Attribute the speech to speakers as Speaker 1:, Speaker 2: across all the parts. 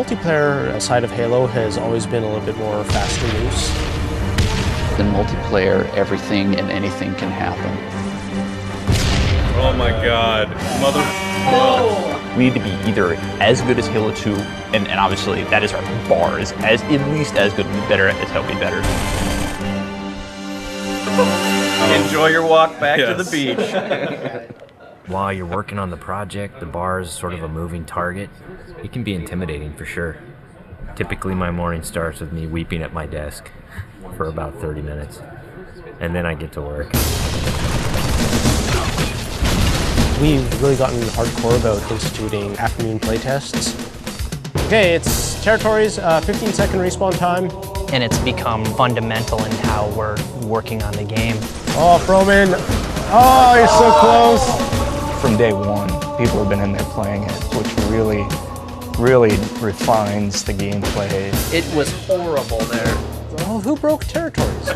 Speaker 1: multiplayer side of Halo has always been a little bit more fast and loose.
Speaker 2: In multiplayer, everything and anything can happen.
Speaker 3: Oh my god. Mother...
Speaker 4: No! We need to be either as good as Halo 2, and obviously that is our bar, is as at least as good, better as helping better.
Speaker 3: Enjoy your walk back to the beach.
Speaker 5: While you're working on the project, the bar is sort of a moving target. It can be intimidating for sure. Typically my morning starts with me weeping at my desk for about 30 minutes, and then I get to work.
Speaker 1: We've really gotten hardcore about instituting afternoon playtests. Okay, it's territories, 15-second respawn time.
Speaker 6: And it's become fundamental in how we're working on the game.
Speaker 1: Oh, Froman. Oh, you're so close.
Speaker 7: From day one, people have been in there playing it, which really refines the gameplay.
Speaker 8: It was horrible there.
Speaker 1: Oh, who broke territories?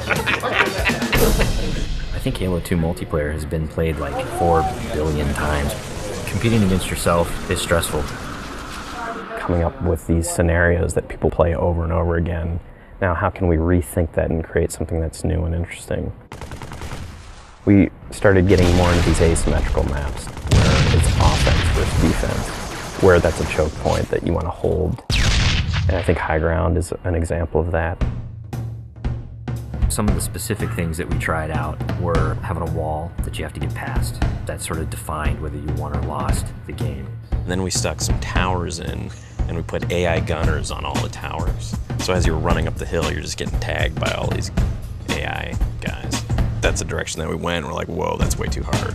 Speaker 5: I think Halo 2 multiplayer has been played like 4 billion times. Competing against yourself is stressful.
Speaker 9: Coming up with these scenarios that people play over and over again. Now, how can we rethink that and create something that's new and interesting? We started getting more into these asymmetrical maps, where it's offense versus defense, where that's a choke point that you want to hold. And I think High Ground is an example of that.
Speaker 5: Some of the specific things that we tried out were having a wall that you have to get past. That sort of defined whether you won or lost the game.
Speaker 10: And then we stuck some towers in, and we put AI gunners on all the towers. So as you're running up the hill, you're just getting tagged by all these AI guys. That's the direction that we went. We're like, whoa, that's way too hard.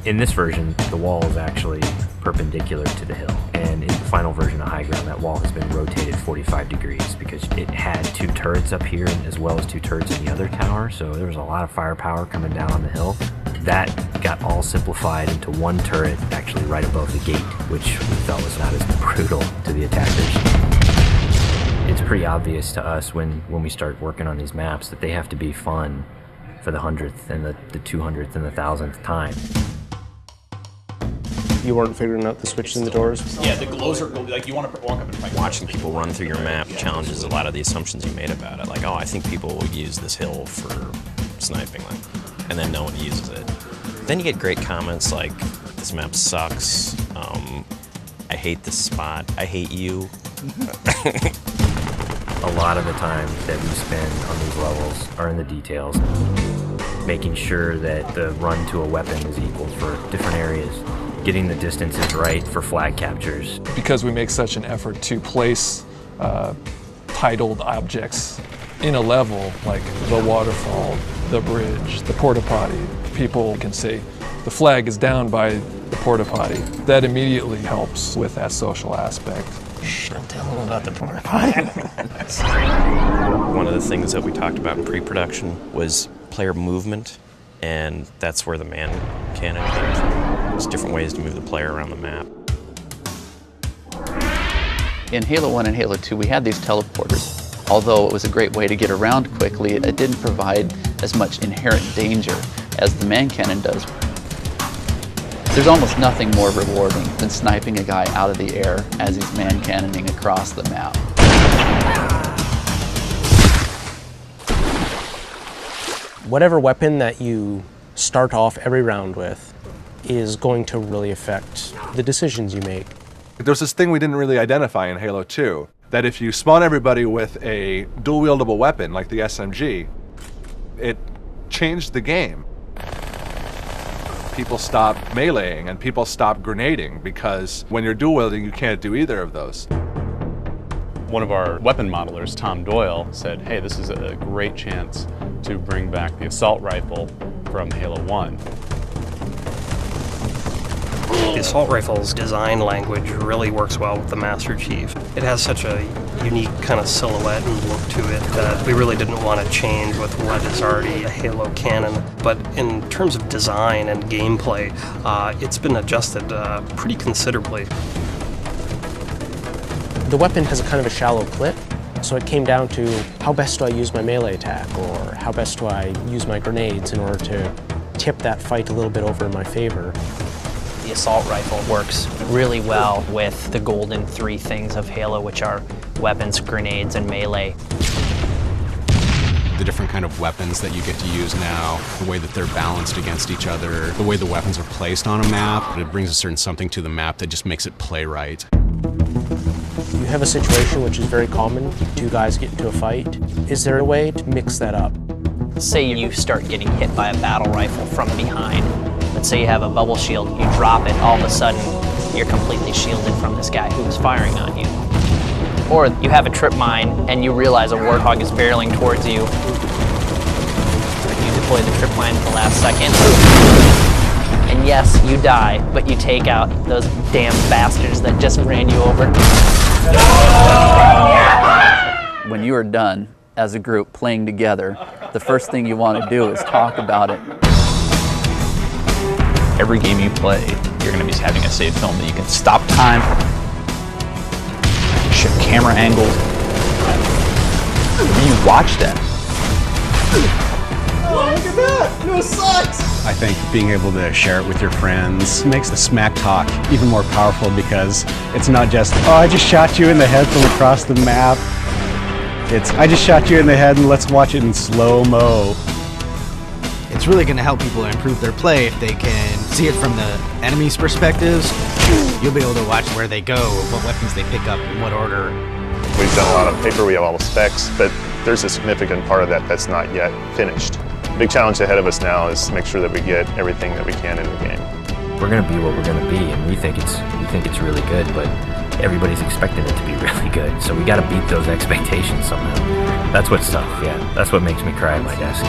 Speaker 5: In this version, the wall is actually perpendicular to the hill. And in the final version of High Ground, that wall has been rotated 45 degrees because it had 2 turrets up here as well as 2 turrets in the other tower. So there was a lot of firepower coming down on the hill. That got all simplified into 1 turret actually right above the gate, which we felt was not as brutal to the attackers. It's pretty obvious to us when we start working on these maps that they have to be fun for the 100th and the 200th and the 1000th time.
Speaker 1: You weren't figuring out the switches in the doors?
Speaker 4: Yeah, the glows are like you want to walk up and fight.
Speaker 10: Watching people run through your map challenges a lot of the assumptions you made about it. Like, oh, I think people will use this hill for sniping, and then no one uses it. Then you get great comments like, this map sucks, I hate this spot, I hate you.
Speaker 5: A lot of the time that we spend on these levels are in the details, making sure that the run to a weapon is equal for different areas, getting the distances right for flag captures.
Speaker 11: Because we make such an effort to place titled objects in a level, like the waterfall, the bridge, the porta potty, people can say the flag is down by the porta potty. That immediately helps with that social aspect.
Speaker 8: Don't tell them about the porta potty.
Speaker 10: One of the things that we talked about in pre-production was player movement, and that's where the man cannon came from. There's different ways to move the player around the map.
Speaker 2: In Halo 1 and Halo 2, we had these teleporters. Although it was a great way to get around quickly, it didn't provide as much inherent danger as the man cannon does. There's almost nothing more rewarding than sniping a guy out of the air as he's man cannoning across the map.
Speaker 1: Whatever weapon that you start off every round with is going to really affect the decisions you make.
Speaker 12: There's this thing we didn't really identify in Halo 2, that if you spawn everybody with a dual-wieldable weapon like the SMG, it changed the game. People stop meleeing and people stop grenading because when you're dual wielding, you can't do either of those.
Speaker 3: One of our weapon modelers, Tom Doyle, said, hey, this is a great chance to bring back the assault rifle from Halo 1.
Speaker 6: The assault rifle's design language really works well with the Master Chief. It has such a unique kind of silhouette and look to it that we really didn't want to change with what is already a Halo canon. But in terms of design and gameplay, it's been adjusted pretty considerably.
Speaker 1: The weapon has a kind of a shallow clip, so it came down to how best do I use my melee attack, or how best do I use my grenades in order to tip that fight a little bit over in my favor.
Speaker 8: The assault rifle works really well with the golden three things of Halo, which are weapons, grenades, and melee.
Speaker 13: The different kind of weapons that you get to use now, the way that they're balanced against each other, the way the weapons are placed on a map, it brings a certain something to the map that just makes it play right.
Speaker 1: You have a situation which is very common, two guys get into a fight. Is there a way to mix that up?
Speaker 8: Say you start getting hit by a battle rifle from behind. Let's say you have a bubble shield, you drop it, all of a sudden you're completely shielded from this guy who is firing on you. Or you have a trip mine and you realize a warthog is barreling towards you. You deploy the trip mine at the last second. And yes, you die, but you take out those damn bastards that just ran you over.
Speaker 2: When you are done as a group playing together, the first thing you want to do is talk about it.
Speaker 4: Every game you play, you're going to be having a save film that you can stop time, shift camera angles. When you watch that.
Speaker 13: Oh, look at that! No sucks! I think being able to share it with your friends makes the smack talk even more powerful, because it's not just, oh, I just shot you in the head from across the map. It's, I just shot you in the head and let's watch it in slow-mo.
Speaker 14: It's really going to help people improve their play if they can see it from the enemy's perspectives. You'll be able to watch where they go, what weapons they pick up, in what order.
Speaker 15: We've done a lot of paper, we have all the specs, but there's a significant part of that that's not yet finished. The big challenge ahead of us now is to make sure that we get everything that we can in the game.
Speaker 5: We're going to be what we're going to be, and we think it's really good, but everybody's expecting it to be really good. So we got to beat those expectations somehow. That's what's tough. Yeah, that's what makes me cry at my desk.